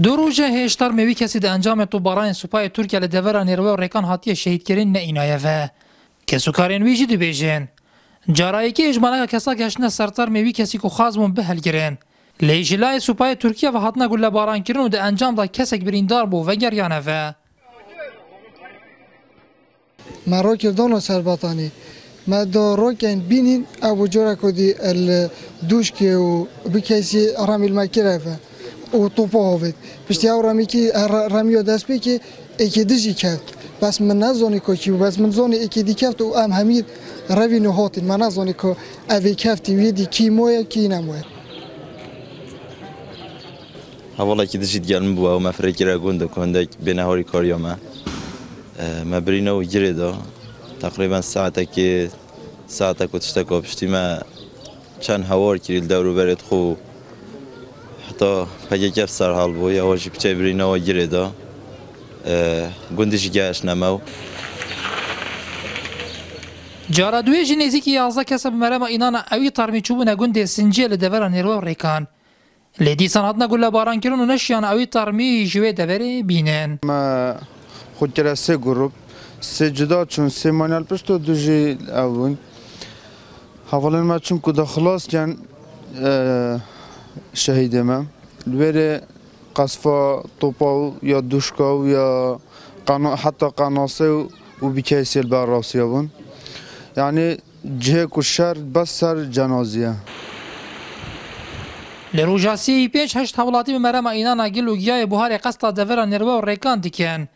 دو روژه هشتار موی کسی ده انجام توپباران سوپای ترکیه لدورا نیروی و ریکان هاتیه شهیدکرین نه اینایه و کسوکارین ویجی دو بیجین. جارایی که اجمالا کسا گشنه سرتر موی کسی که خازمون به هلگرین. لیجلای سوپای ترکیه و حتنا گل باران کرن و ده انجام دا کسک بریندار بو و گریانه و مرا کردان و سربطانی ما دا روکن بینین ابو جورا کدی دوش که و بکیسی رامی المکره و توپا هفت پشتی او رامی که رامی دست بی که اکی دیجی کفت بس من نزانی که کی بس من زانی اکی دی کفت و ام همید روی نهاتین من نزانی که اوی کفتی ویدی کی مویه کی نمویه والله که دشید گرم بوا و مفرکی را گنده کنده به نهاری کاریامه مبرینه و گیره دا تقریبا ساعته که تشتکا پشتی ما چند هوار کریل دورو برد خو حتی پگه کف سر حال بو یا واجی پچه برینه و گیره دا گندشی گهش نمو جارا دوی جی نزیکی 11 کس بمرمه اینانا اوی ترمی چوبونه گنده سنجی لدورا نیروی و ریکان لیدی سناتنا گل باران کرن و نشیان اوی ترمی جوی دوره بینن ما خود کرده سه گروپ سه جدا چون سه مانیال پشت و دو جی اون حوالا ما چون که خلاص کن شهیده من الویره قصفا توپاو یا دوشکاو یا حتی قناصه و بیکیسی البراسی بون یعنی جه کشر بس سر جنازیه لروجاسی پیش هشت حوالاتی بمرمه اینانا گل و گیای بوهار قصد دورا نیروی و ریکان دیکن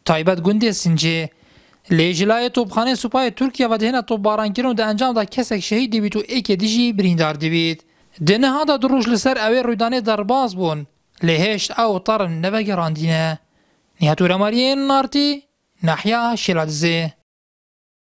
تایبت گنده سنجی لیجلای توپخانه سوپای ترکیه و دهنه توپباران کرن و ده انجام دا کسک شهید دیوید و ایک دیجی بریندار دیوید دنه ها دا دروش لسر اوی رویدانه درباز بون لهشت او طرن نوگراندینه نیهتو رمارین نارتی نحیا شلالزه